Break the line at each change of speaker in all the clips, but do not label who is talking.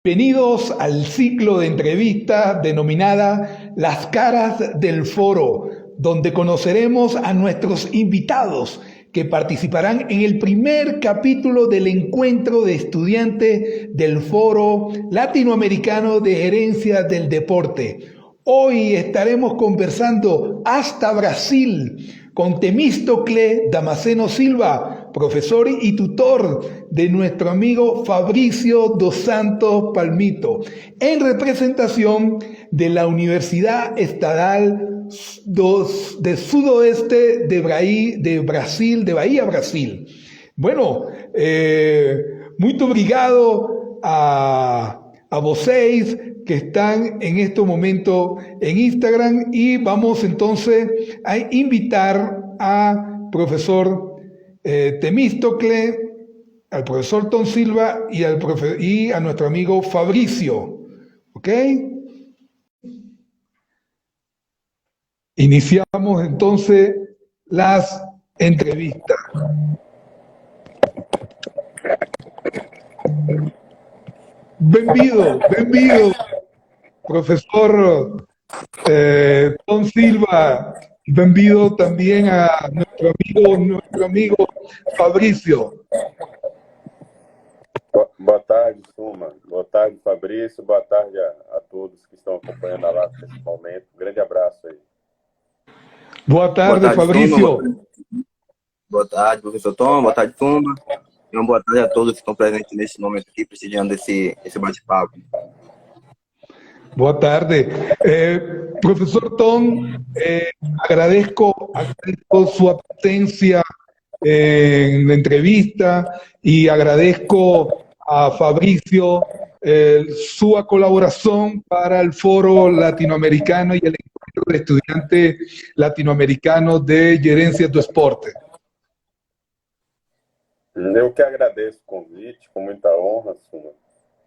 Bienvenidos al ciclo de entrevistas denominada Las Caras del Foro, donde conoceremos a nuestros invitados que participarán en el primer capítulo del encuentro de estudiantes del Foro Latinoamericano de Gerencia del Deporte. Hoy estaremos conversando hasta Brasil con Temístocle Damasceno Silva, profesor y tutor de nuestro amigo Fabricio dos Santos Palmito, en representación de la Universidad Estatal de Sudoeste de Brasil, de Bahía, Brasil. Bueno, muito obrigado a vocês que están en este momento en Instagram, y vamos entonces a invitar a profesor Temístocle, al profesor Tom Silva y a nuestro amigo Fabricio. ¿Ok? Iniciamos entonces las entrevistas. Bienvenido, profesor Tom Silva. Bienvenido también a nuestro amigo Fabricio.
Boa tarde, Suma. Boa tarde, Fabrício. Boa tarde a todos que estão acompanhando a live nesse momento. Um grande abraço aí.
Boa tarde, Fabrício.
Boa tarde, professor Tom. Boa tarde, Suma. E uma boa tarde a todos que estão presentes nesse momento aqui, prestigiando esse bate-papo.
Boa tarde. Profesor Tom, agradezco su presencia en la entrevista y agradezco a Fabricio su colaboración para el Foro Latinoamericano y el Encuentro de Estudiantes Latinoamericanos de Gerencia do Esporte.
Eu que agradeço o convite, com muita honra, Suma,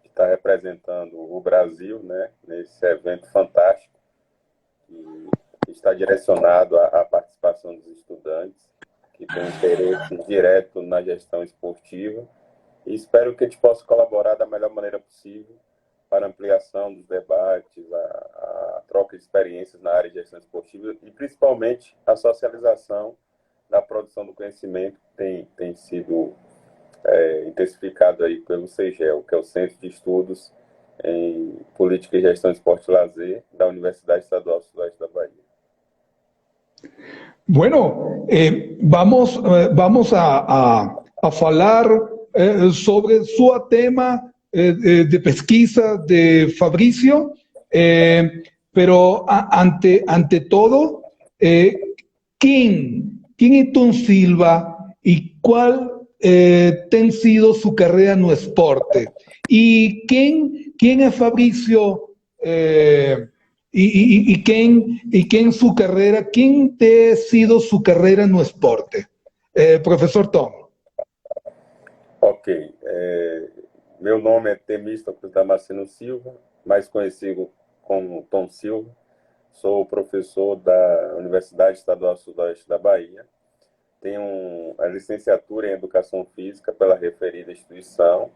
de estar representando o Brasil, né, nesse evento fantástico que está direcionado à participação dos estudantes que têm interesse direto na gestão esportiva, e espero que a gente possa colaborar da melhor maneira possível para a ampliação dos debates, a troca de experiências na área de gestão esportiva e principalmente a socialização da produção do conhecimento que tem sido intensificado aí pelo CEGEL, que é o Centro de Estudos em Política e Gestão de Esporte e Lazer da Universidade Estadual do Sudoeste da Bahia.
Bueno, vamos a falar sobre su tema de pesquisa de Fabricio, pero ante todo, ¿quién es Tom Silva y cuál ha sido su carrera no esporte? ¿Y quién es Fabricio? ¿Y quién su carrera? ¿Quién te ha sido su carrera no esporte? Professor Tom.
Ok. Meu nome é Temístocle Damasceno Silva, mais conhecido como Tom Silva. Sou professor da Universidade Estadual Sudoeste da Bahia. Tenho a licenciatura em Educação Física pela referida instituição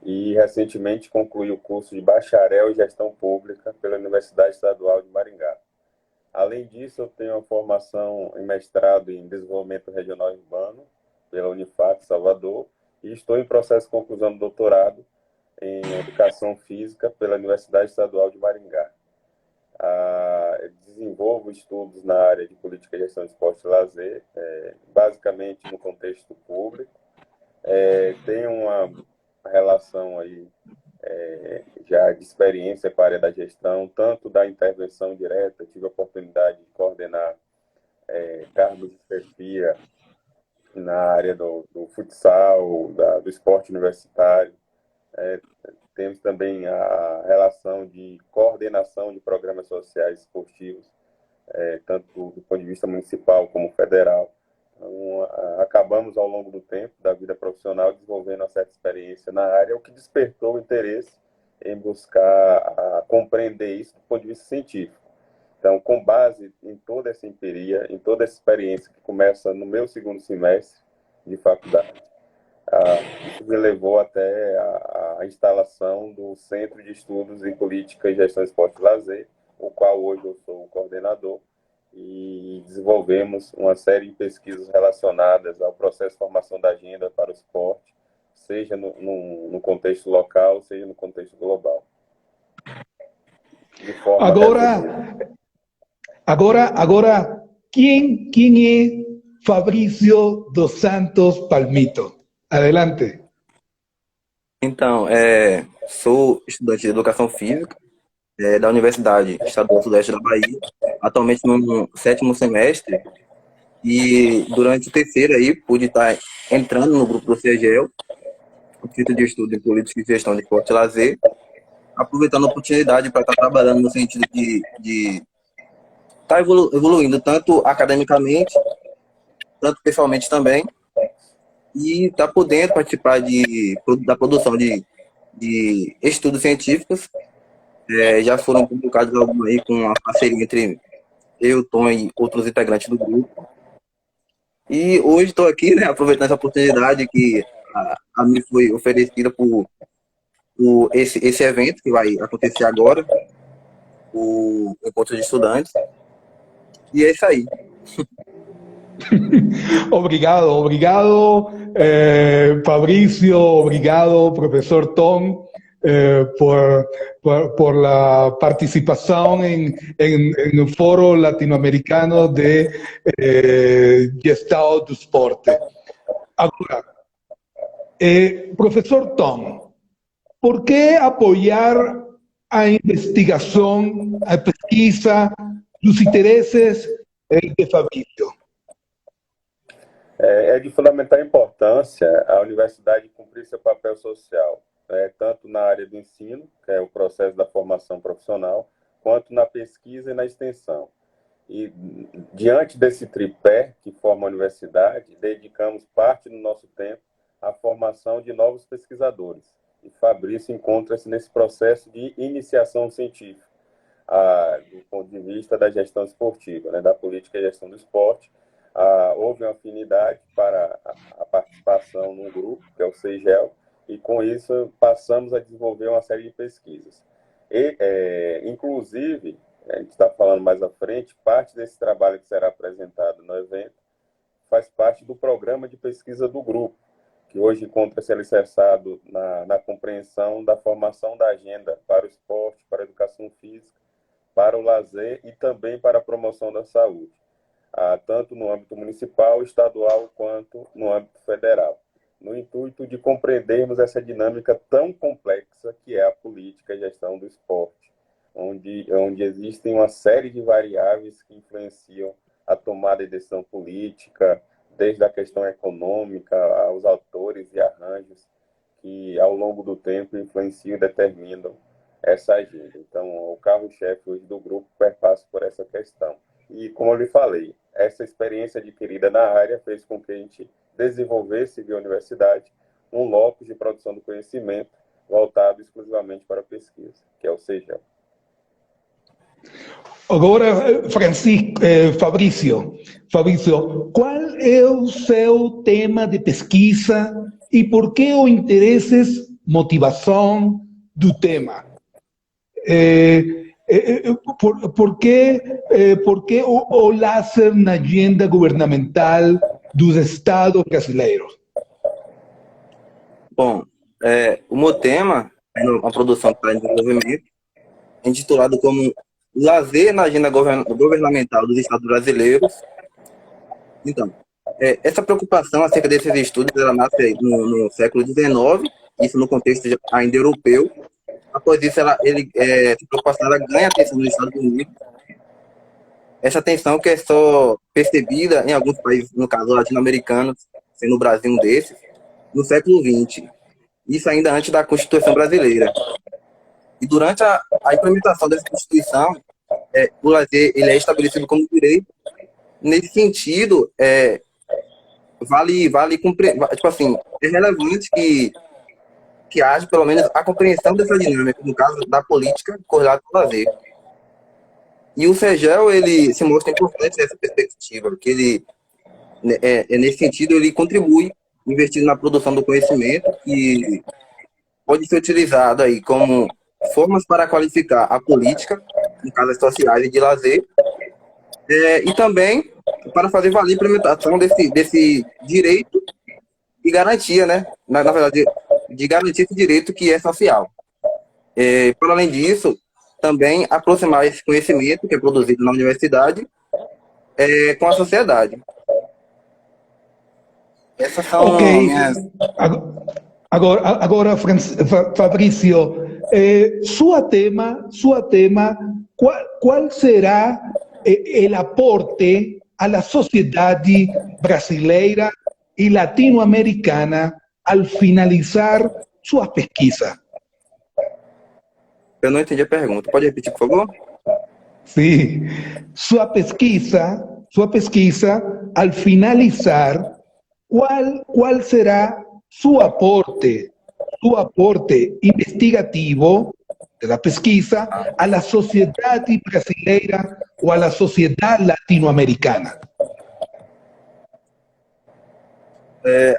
e recentemente concluí o curso de bacharel em Gestão Pública pela Universidade Estadual de Maringá. Além disso, eu tenho uma formação em mestrado em Desenvolvimento Regional e Urbano pela Unifac, Salvador, e estou em processo de conclusão do doutorado em Educação Física pela Universidade Estadual de Maringá. Desenvolvo estudos na área de Política e Gestão de Esporte e Lazer, basicamente no contexto público. Tenho uma relação aí já de experiência com a área da gestão, tanto da intervenção direta, tive a oportunidade de coordenar cargos de chefia na área do futsal, do esporte universitário. Temos também a relação de coordenação de programas sociais esportivos, tanto do ponto de vista municipal como federal. Então, acabamos ao longo do tempo da vida profissional desenvolvendo uma certa experiência na área, o que despertou o interesse em buscar compreender isso do ponto de vista científico. Então, com base em toda essa empiria, em toda essa experiência que começa no meu segundo semestre de faculdade, Isso me levou até a instalação do Centro de Estudos em Política e Gestão Esporte e Lazer, o qual hoje eu sou o coordenador, e desenvolvemos uma série de pesquisas relacionadas ao processo de formação da agenda para o esporte, seja no contexto local, seja no contexto global. De forma
Agora, ¿quién es Fabrício dos Santos Palmito? Adelante.
Então, sou estudante de Educação Física da Universidade Estadual Sudeste da Bahia, atualmente no 7º semestre, e durante o terceiro aí pude estar entrando no grupo do CEGEL, o Centro de Estudo em Política e Gestão de Esporte e Lazer, aproveitando a oportunidade para estar trabalhando no sentido de estar evoluindo tanto academicamente, tanto pessoalmente também, e estar podendo participar da produção de estudos científicos. Já foram publicados alguns aí com a parceria entre eu, Tom e outros integrantes do grupo. E hoje estou aqui, né, aproveitando essa oportunidade que a mim foi oferecida por esse evento que vai acontecer agora, o Encontro de Estudantes. E é isso aí.
Obrigado, Fabricio, obrigado, profesor Tom, por la participación en el Foro Latinoamericano de Gestão do Esporte. Ahora, profesor Tom, ¿por qué apoyar a investigación, a pesquisa, los intereses de Fabricio?
É de fundamental importância a universidade cumprir seu papel social, tanto na área do ensino, que é o processo da formação profissional, quanto na pesquisa e na extensão. E, diante desse tripé que forma a universidade, dedicamos parte do nosso tempo à formação de novos pesquisadores. E Fabrício encontra-se nesse processo de iniciação científica, do ponto de vista da gestão esportiva, né, da política e gestão do esporte. Houve uma afinidade para a participação num grupo, que é o CEGEL, e com isso passamos a desenvolver uma série de pesquisas. Inclusive, a gente está falando mais à frente, parte desse trabalho que será apresentado no evento faz parte do programa de pesquisa do grupo, que hoje encontra-se alicerçado na compreensão da formação da agenda para o esporte, para a educação física, para o lazer e também para a promoção da saúde, tanto no âmbito municipal, estadual, quanto no âmbito federal, no intuito de compreendermos essa dinâmica tão complexa que é a política e gestão do esporte, onde existem uma série de variáveis que influenciam a tomada de decisão política, desde a questão econômica aos autores e arranjos que, ao longo do tempo, influenciam e determinam essa agenda. Então, o carro-chefe hoje do grupo perpassa por essa questão. E, como eu lhe falei, essa experiência adquirida na área fez com que a gente desenvolvesse via universidade um locus de produção do conhecimento voltado exclusivamente para a pesquisa, que é o CEGEL.
Agora, Fabrício, qual é o seu tema de pesquisa e por que o interesses, motivação do tema? Por que o lazer na agenda governamental dos estados brasileiros?
Bom, o meu tema é uma produção para desenvolvimento, intitulado como Lazer na Agenda Governamental dos Estados Brasileiros. Então, essa preocupação acerca desses estudos, ela nasce no século XIX, isso no contexto ainda europeu. Após isso, essa preocupação ela ganha atenção nos Estados Unidos. Essa atenção que é só percebida em alguns países, no caso latino-americanos, sendo o Brasil um desses, no século XX. Isso ainda antes da Constituição Brasileira. E durante a implementação dessa Constituição, o lazer ele é estabelecido como direito. Nesse sentido, vale cumprir, tipo assim, é relevante que haja, pelo menos, a compreensão dessa dinâmica, no caso da política correlata ao lazer. E o CEGEL, ele se mostra importante nessa perspectiva, porque ele, nesse sentido, ele contribui investindo na produção do conhecimento, que pode ser utilizado aí como formas para qualificar a política em casas sociais e de lazer, e também para fazer valer a implementação desse direito e garantia, né? Na verdade, de garantir esse direito que é social. Por além disso, também aproximar esse conhecimento que é produzido na universidade com a sociedade. Essas são minhas...
Agora, Fabrício, sua tema, ¿cuál será el aporte a la sociedad brasileira y latinoamericana al finalizar suas pesquisas?
Eu não entendi a pergunta. Pode repetir, por favor?
Sí, sua pesquisa, al finalizar, ¿cuál será su aporte investigativo de la pesquisa a la sociedad brasileira o a la sociedad latinoamericana?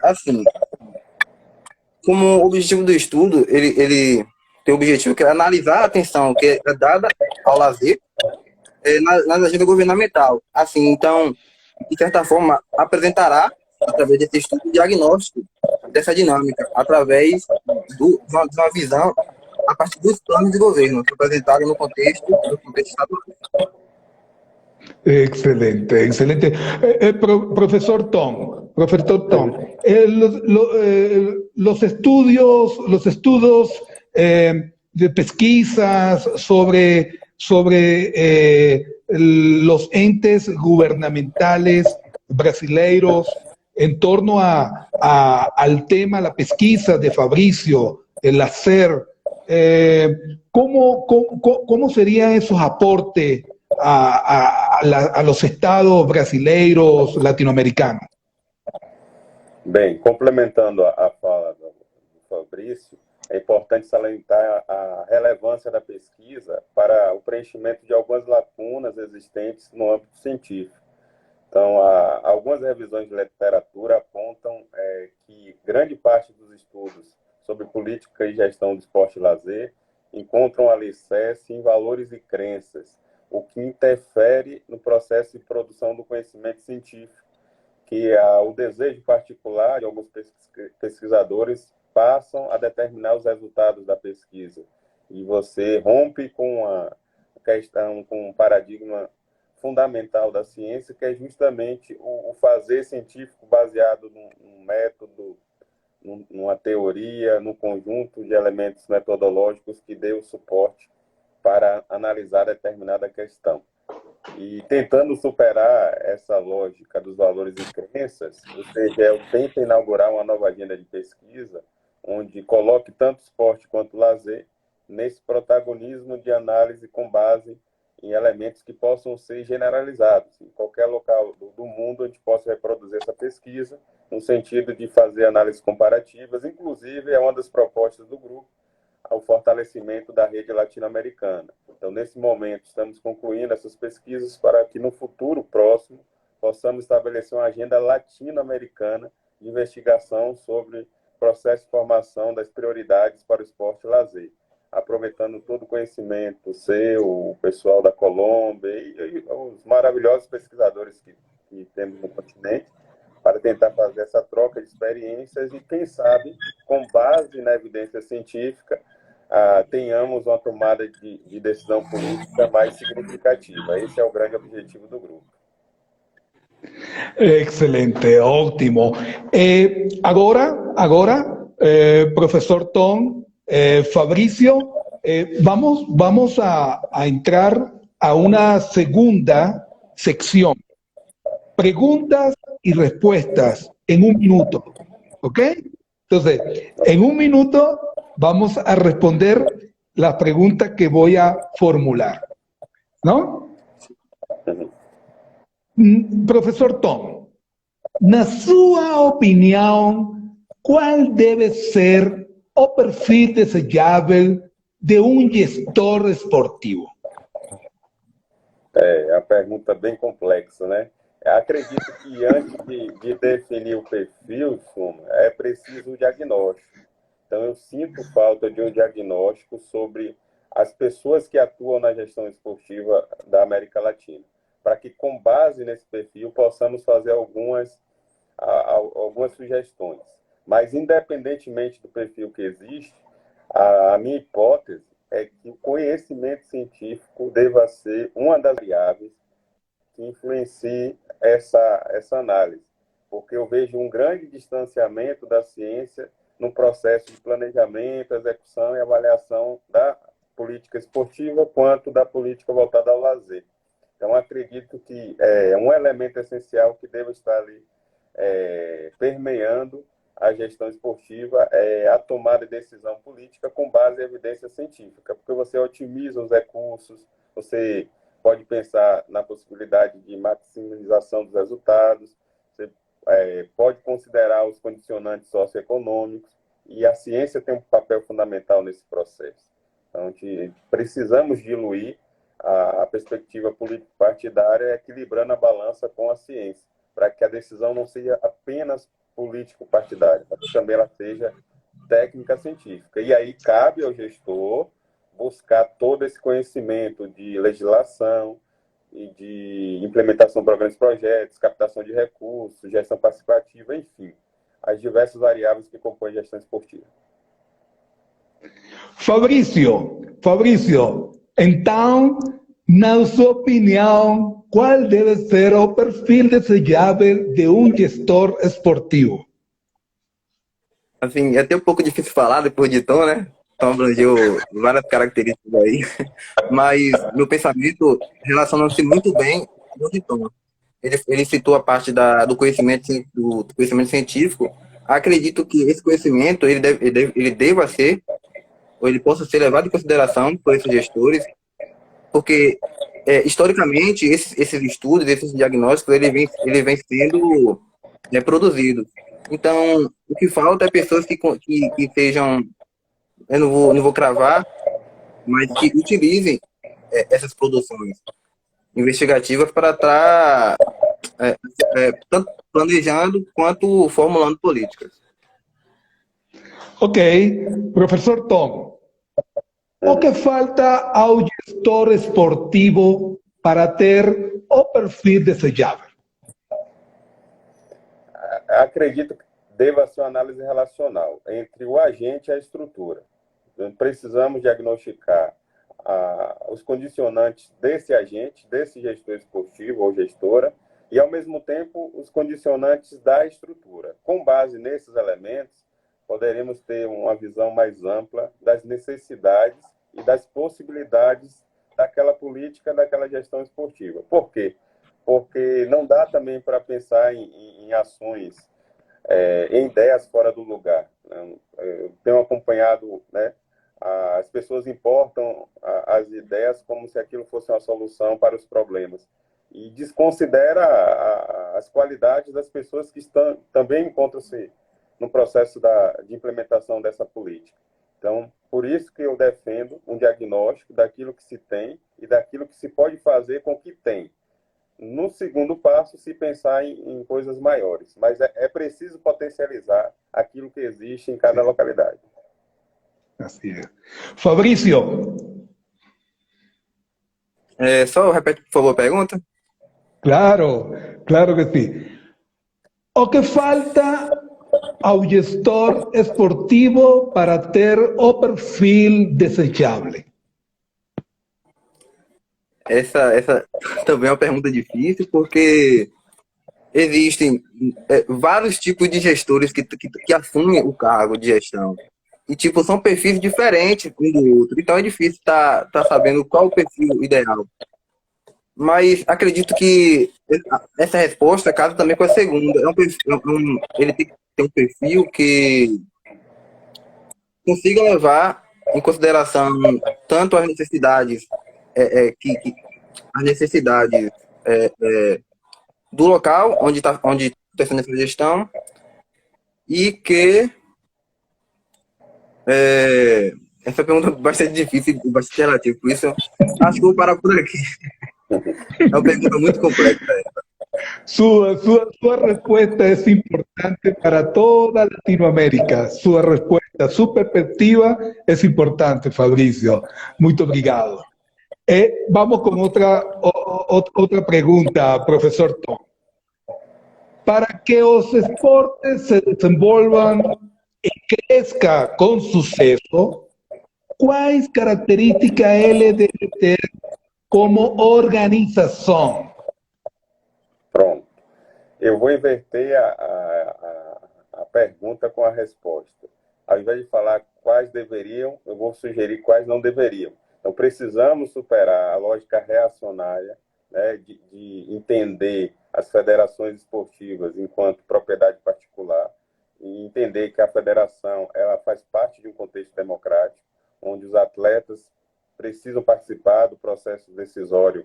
Assim, como objetivo do estudo, ele tem o objetivo que é analisar a atenção que é dada ao lazer na agenda governamental. Assim, então, de certa forma, apresentará, através desse estudo, o diagnóstico dessa dinâmica, através de uma visão a partir dos planos de governo, apresentados no contexto estadual.
Excelente, excelente. Profesor Tom, los estudios de pesquisas sobre los entes gubernamentales brasileiros en torno al tema, la pesquisa de Fabrício, el hacer, ¿cómo serían esos aportes a los estados brasileiros, latino-americanos?
Bem, complementando a fala do Fabrício, é importante salientar a relevância da pesquisa para o preenchimento de algumas lacunas existentes no âmbito científico. Então, algumas revisões de literatura apontam que grande parte dos estudos sobre política e gestão do esporte e lazer encontram alicerce em valores e crenças, o que interfere no processo de produção do conhecimento científico, que o desejo particular de alguns pesquisadores passam a determinar os resultados da pesquisa. E você rompe com a questão, com um paradigma fundamental da ciência, que é justamente o fazer científico baseado num método, numa teoria, num conjunto de elementos metodológicos que dê o suporte para analisar determinada questão. E tentando superar essa lógica dos valores e crenças, o CGEL tenta inaugurar uma nova agenda de pesquisa, onde coloque tanto esporte quanto lazer nesse protagonismo de análise com base em elementos que possam ser generalizados. Em qualquer local do mundo, a gente possa reproduzir essa pesquisa, no sentido de fazer análises comparativas, inclusive é uma das propostas do grupo, ao fortalecimento da rede latino-americana. Então, nesse momento, estamos concluindo essas pesquisas para que, no futuro próximo, possamos estabelecer uma agenda latino-americana de investigação sobre processo de formação das prioridades para o esporte e lazer, aproveitando todo o conhecimento seu, o pessoal da Colômbia e os maravilhosos pesquisadores que temos no continente, para tentar fazer essa troca de experiências e, quem sabe, com base na evidência científica, tenhamos uma tomada de decisão política mais significativa. Esse é o grande objetivo do grupo.
Excelente, ótimo. Agora, profesor Tom, Fabrício, vamos a entrar a una segunda sección. Preguntas y respuestas en un minuto, ¿ok? Entonces, en un minuto vamos a responder las preguntas que voy a formular, ¿no? Profesor Tom, na sua opinião, qual deve ser o perfil desejável de um gestor esportivo?
É uma pergunta bem complexa, né? Acredito que antes de definir o perfil, Suma, é preciso o diagnóstico. Então, eu sinto falta de um diagnóstico sobre as pessoas que atuam na gestão esportiva da América Latina, para que, com base nesse perfil, possamos fazer algumas sugestões. Mas, independentemente do perfil que existe, a minha hipótese é que o conhecimento científico deva ser uma das variáveis que influencie essa análise, porque eu vejo um grande distanciamento da ciência no processo de planejamento, execução e avaliação da política esportiva quanto da política voltada ao lazer. Então, acredito que é um elemento essencial que deve estar ali permeando a gestão esportiva é a tomada de decisão política com base em evidência científica, porque você otimiza os recursos, você pode pensar na possibilidade de maximização dos resultados, você pode considerar os condicionantes socioeconômicos, e a ciência tem um papel fundamental nesse processo. Então, precisamos diluir a perspectiva político-partidária, equilibrando a balança com a ciência, para que a decisão não seja apenas político-partidária, mas também ela seja técnica científica. E aí cabe ao gestor buscar todo esse conhecimento de legislação e de implementação de programas e projetos, captação de recursos, gestão participativa, enfim, as diversas variáveis que compõem a gestão esportiva.
Fabrício, então, na sua opinião, qual deve ser o perfil desejável de um gestor esportivo?
Assim, é até um pouco difícil falar depois de Tom, né? Tom abrangeu várias características aí, mas meu pensamento relaciona-se muito bem com o de Tom. Ele citou a parte do conhecimento científico. Acredito que esse conhecimento ele deva ser, ou ele possa ser levado em consideração por esses gestores, porque historicamente esses estudos, esses diagnósticos, ele vem sendo produzidos. Então, o que falta é pessoas que sejam, eu não vou cravar, mas que utilizem essas produções investigativas para estar tanto planejando quanto formulando políticas.
Ok. Professor Tom, o que falta ao gestor esportivo para ter o perfil desejável?
Acredito que deva ser uma análise relacional entre o agente e a estrutura. Precisamos diagnosticar os condicionantes desse agente, desse gestor esportivo ou gestora, e, ao mesmo tempo, os condicionantes da estrutura. Com base nesses elementos, poderemos ter uma visão mais ampla das necessidades e das possibilidades daquela política, daquela gestão esportiva. Por quê? Porque não dá também para pensar em ações, em ideias fora do lugar. Eu tenho acompanhado, né, as pessoas importam as ideias como se aquilo fosse uma solução para os problemas e desconsidera as qualidades das pessoas que também encontram-se no processo de implementação dessa política. Então, por isso que eu defendo um diagnóstico daquilo que se tem e daquilo que se pode fazer com o que tem. No segundo passo, se pensar em coisas maiores, mas é preciso potencializar aquilo que existe em cada localidade.
Assim é. Fabrício.
Só repete, por favor, a pergunta.
Claro que sim. O que falta ao gestor esportivo para ter o perfil desejável?
Essa também é uma pergunta difícil, porque existem vários tipos de gestores que assumem o cargo de gestão. E, são perfis diferentes um do outro. Então, é difícil tá sabendo qual o perfil ideal. Mas acredito que essa resposta casa também com a segunda. Ele tem que ter um perfil que consiga levar em consideração tanto as necessidades do local onde está sendo essa gestão, e que essa pergunta é bastante difícil e bastante relativa, por isso acho que vou parar por aqui. É uma pergunta muito complexa.
Su respuesta es importante para toda Latinoamérica. Su respuesta, su perspectiva es importante, Fabricio. Muy obrigado. Vamos con otra pregunta, profesor Tom. Para que los esportes se desenvolvan y crezca con suceso, ¿cuáles características ele debe ter como organização?
Pronto. Eu vou inverter a pergunta com a resposta. Ao invés de falar quais deveriam, eu vou sugerir quais não deveriam. Então, precisamos superar a lógica reacionária, né, de entender as federações esportivas enquanto propriedade particular e entender que a federação ela faz parte de um contexto democrático, onde os atletas precisam participar do processo decisório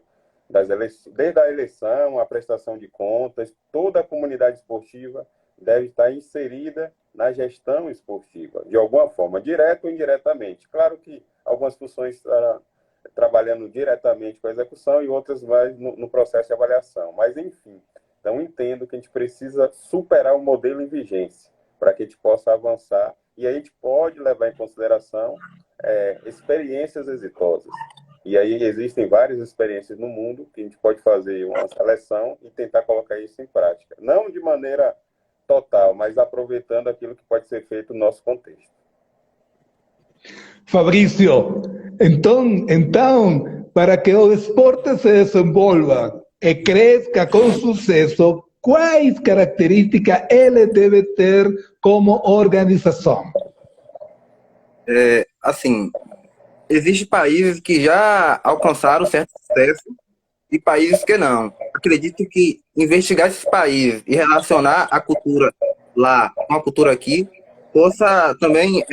desde a eleição, a prestação de contas. Toda a comunidade esportiva deve estar inserida na gestão esportiva, de alguma forma, direta ou indiretamente. Claro que algumas funções estarão trabalhando diretamente com a execução e outras mais no processo de avaliação. Mas, enfim, então entendo que a gente precisa superar o modelo em vigência para que a gente possa avançar e a gente pode levar em consideração experiências exitosas. E aí existem várias experiências no mundo que a gente pode fazer uma seleção e tentar colocar isso em prática. Não de maneira total, mas aproveitando aquilo que pode ser feito no nosso contexto.
Fabrício, então, para que o esporte se desenvolva e cresça com sucesso, quais características ele deve ter como organização?
Assim, existem países que já alcançaram certo sucesso e países que não. Acredito que investigar esses países e relacionar a cultura lá com a cultura aqui possa também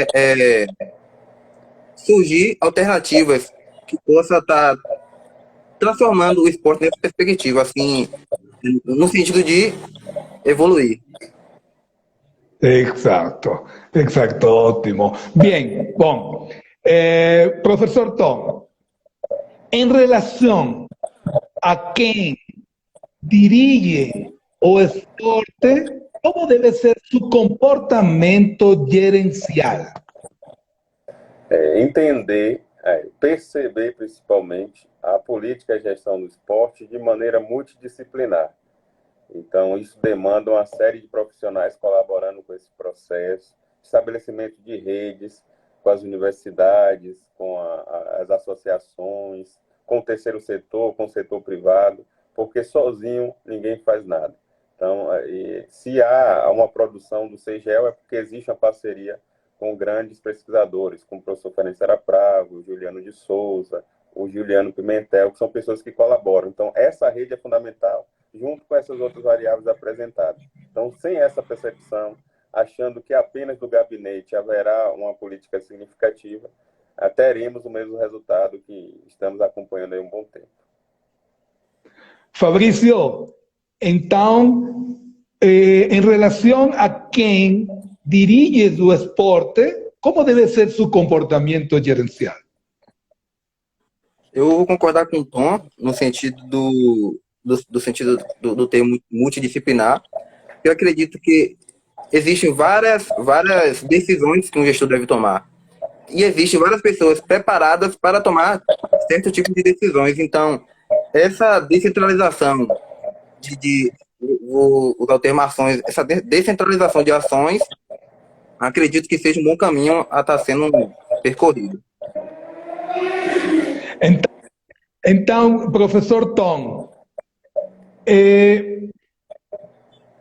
surgir alternativas que possa estar transformando o esporte nessa perspectiva, assim, no sentido de evoluir.
Exato, ótimo. Bien, bom. Professor Tom, em relação a quem dirige o esporte, como deve ser seu comportamento gerencial?
Entender, perceber principalmente a política e a gestão do esporte de maneira multidisciplinar. Então, isso demanda uma série de profissionais colaborando com esse processo, estabelecimento de redes com as universidades, com as associações, com o terceiro setor, com o setor privado, porque sozinho ninguém faz nada. Então, se há uma produção do CGEL, é porque existe uma parceria com grandes pesquisadores, como o professor Ferenc Prago, o Juliano de Souza, o Juliano Pimentel, que são pessoas que colaboram. Então, essa rede é fundamental, junto com essas outras variáveis apresentadas. Então, sem essa percepção, achando que apenas do gabinete haverá uma política significativa, teremos o mesmo resultado que estamos acompanhando há um bom tempo.
Fabrício, então, em relação a quem dirige o esporte, como deve ser seu comportamento gerencial?
Eu vou concordar com o Tom no sentido do sentido do termo multidisciplinar. Eu acredito que existem várias decisões que um gestor deve tomar. E existem várias pessoas preparadas para tomar certo tipo de decisões. Então, essa descentralização vou usar o termo ações, essa descentralização de ações, acredito que seja um bom caminho a estar sendo percorrido.
Então, professor Tom,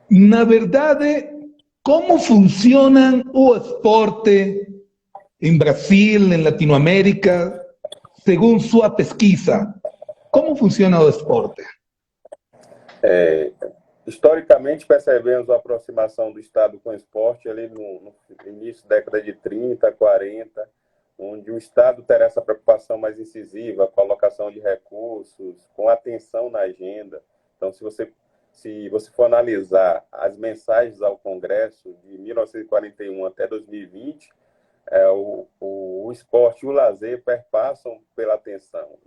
na verdade, como funciona o esporte em Brasil, em Latinoamérica, segundo sua pesquisa? Como funciona o esporte?
Historicamente, percebemos a aproximação do Estado com o esporte ali no início da década de 30, 40, onde o Estado terá essa preocupação mais incisiva com a alocação de recursos, com atenção na agenda. Então, se você for analisar as mensagens ao Congresso de 1941 até 2020, o esporte e o lazer perpassam pela atenção.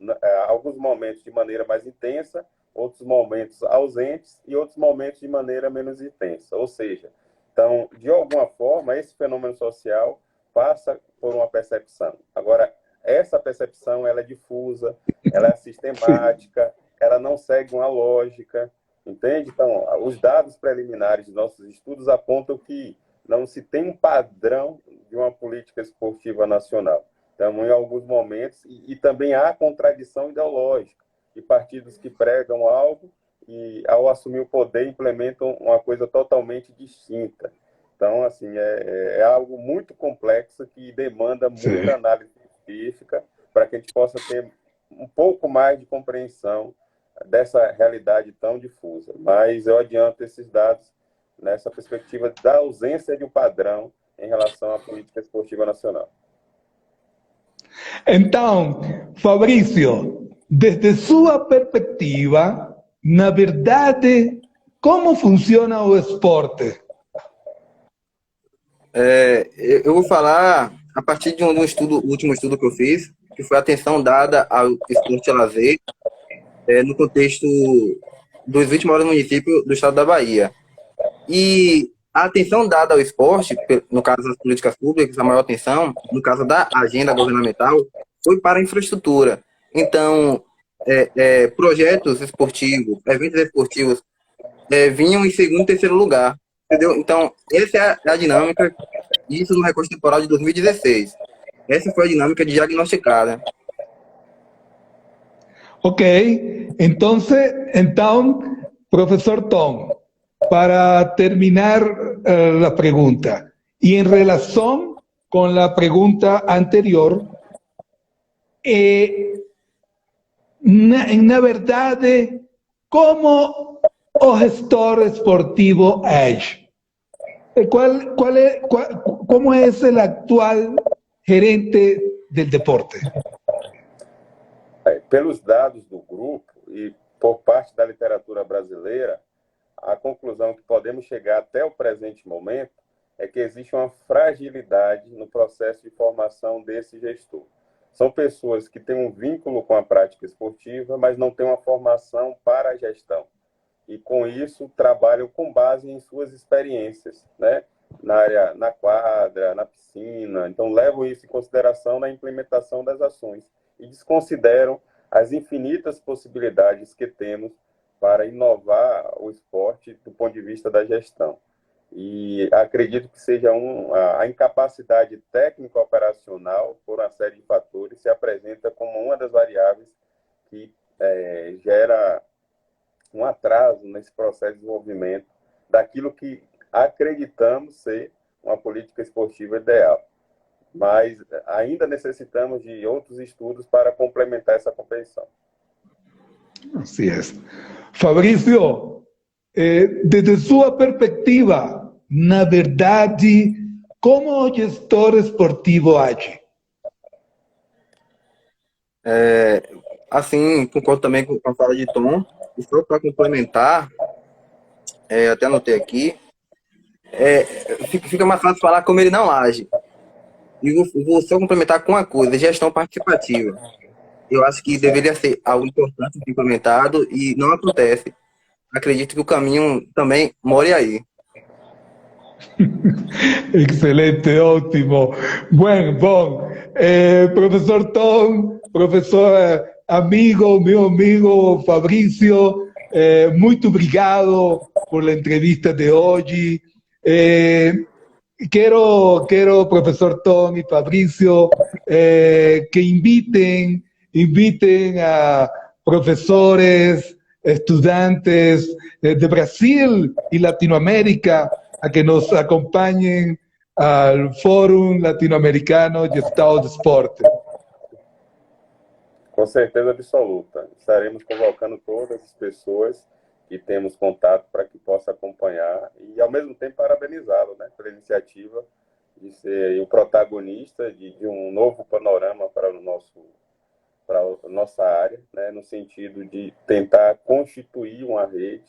Alguns momentos de maneira mais intensa, outros momentos ausentes e outros momentos de maneira menos intensa. Ou seja, então, de alguma forma, esse fenômeno social passa por uma percepção. Agora, essa percepção ela é difusa, ela é sistemática, ela não segue uma lógica, entende? Então, os dados preliminares dos nossos estudos apontam que não se tem um padrão de uma política esportiva nacional. Então, em alguns momentos, e também há contradição ideológica de partidos que pregam algo e, ao assumir o poder, implementam uma coisa totalmente distinta. Então, assim, é algo muito complexo que demanda muita análise científica para que a gente possa ter um pouco mais de compreensão dessa realidade tão difusa. Mas eu adianto esses dados nessa perspectiva da ausência de um padrão em relação à política esportiva nacional.
Então, Fabrício, desde sua perspectiva, na verdade, como funciona o esporte?
Eu vou falar a partir de um estudo, o último estudo que eu fiz, que foi a atenção dada ao esporte e lazer, no contexto dos 20 maiores municípios do estado da Bahia. E a atenção dada ao esporte, no caso das políticas públicas, a maior atenção, no caso da agenda governamental, foi para a infraestrutura. Então, projetos esportivos, eventos esportivos, vinham em segundo e terceiro lugar. Entendeu? Então, essa é a dinâmica, isso no recorte temporal de 2016. Essa foi a dinâmica de diagnosticada.
Ok, então, professor Tom, para terminar la pregunta, y en relación con la pregunta anterior, na verdade, como o gestor esportivo age? ¿Cómo es el actual gerente del deporte?
Pelos dados do grupo e por parte da literatura brasileira, a conclusão que podemos chegar até o presente momento é que existe uma fragilidade no processo de formação desse gestor. São pessoas que têm um vínculo com a prática esportiva, mas não têm uma formação para a gestão. E, com isso, trabalham com base em suas experiências, né? Na quadra, na piscina. Então, levam isso em consideração na implementação das ações e desconsideram as infinitas possibilidades que temos para inovar o esporte do ponto de vista da gestão. E acredito que seja a incapacidade técnico-operacional, por uma série de fatores, se apresenta como uma das variáveis que gera um atraso nesse processo de desenvolvimento daquilo que acreditamos ser uma política esportiva ideal. Mas ainda necessitamos de outros estudos para complementar essa compreensão.
Así es. Fabrício, desde sua perspectiva, na verdade, como o gestor esportivo age?
Assim, concordo também com a fala de Tom. E só para complementar, até anotei aqui, fica mais fácil falar como ele não age. E vou só complementar com uma coisa, gestão participativa. Eu acho que deveria ser algo importante ser implementado e não acontece. Acredito que o caminho também more aí.
Excelente, ótimo. Bueno, bom. Professor Tom, professor meu amigo Fabrício, muito obrigado por la entrevista de hoje. Quiero, profesor Tom y Fabricio, que inviten a profesores, estudiantes de Brasil y Latinoamérica a que nos acompañen al Fórum Latino-Americano de Estado de Esporte.
Com certeza absoluta. Estaremos convocando todas as pessoas que temos contato para que possa acompanhar e, ao mesmo tempo, parabenizá-lo, né, pela iniciativa de ser o protagonista de um novo panorama para a nossa área, né, no sentido de tentar constituir uma rede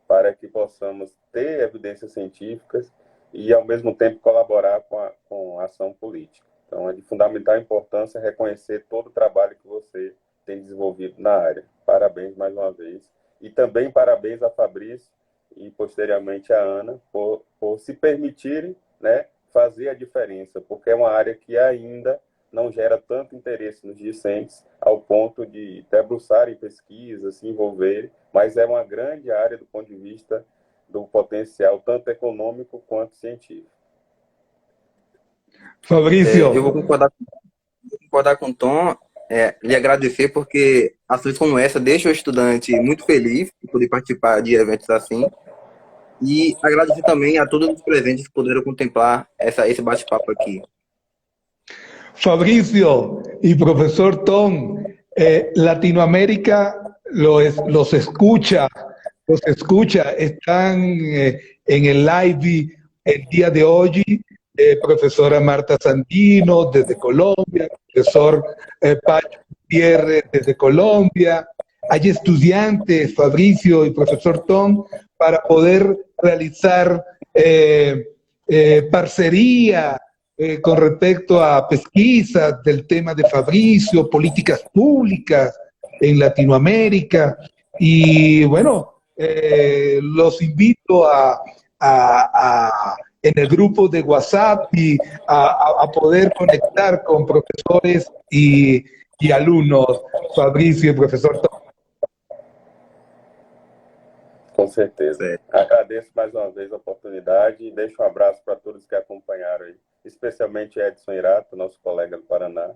para que possamos ter evidências científicas e, ao mesmo tempo, colaborar com a ação política. Então, é de fundamental importância reconhecer todo o trabalho que você tem desenvolvido na área. Parabéns mais uma vez E também parabéns a Fabrício e posteriormente a Ana por se permitirem, né, fazer a diferença, porque é uma área que ainda não gera tanto interesse nos discentes ao ponto de debruçarem pesquisas, se envolverem, mas é uma grande área do ponto de vista do potencial tanto econômico quanto científico.
Eu vou
Fabricio,
concordar com o Tom, lhe agradecer, porque ações como essa deixam o estudante muito feliz de poder participar de eventos assim, e agradecer também a todos os presentes que puderam contemplar esse bate-papo aqui.
Fabricio y profesor Tom, Latinoamérica los escucha, están en el live el día de hoy, profesora Marta Sandino desde Colombia, profesor Pacho Gutiérrez desde Colombia, hay estudiantes, Fabricio y profesor Tom, para poder realizar parcería con respecto a pesquisas del tema de Fabricio, políticas públicas en Latinoamérica. Y bueno, los invito en el grupo de WhatsApp y a poder conectar con profesores y alumnos, Fabricio y profesor Tom.
Com certeza.
Certo.
Agradeço mais uma vez a oportunidade e deixo um abraço para todos que acompanharam aí, especialmente Edson Irato, nosso colega do Paraná,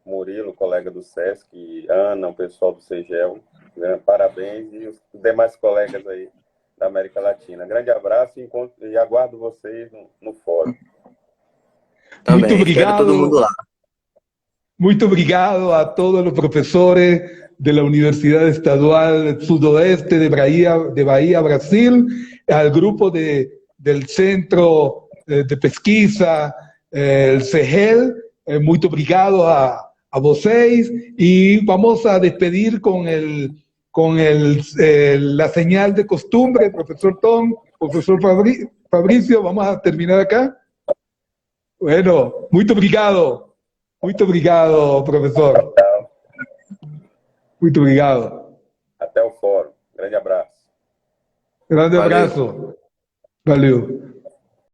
Murilo, colega do SESC, Ana, o pessoal do CEGEL, né? Parabéns, e os demais colegas aí da América Latina. Grande abraço e aguardo vocês no fórum.
Também,
Muito
espero todo mundo lá.
Muito obrigado a todos los profesores de la Universidad Estadual Sudoeste de Bahía, Brasil, al grupo del Centro de Pesquisa, el CEGEL, muito obrigado a vocês, y vamos a despedir con la señal de costumbre, profesor Tom, profesor Fabricio, vamos a terminar acá. Bueno, muito obrigado. Muito obrigado, professor. Muito obrigado.
Até o fórum. Grande abraço.
Grande
Valeu.
abraço. Valeu.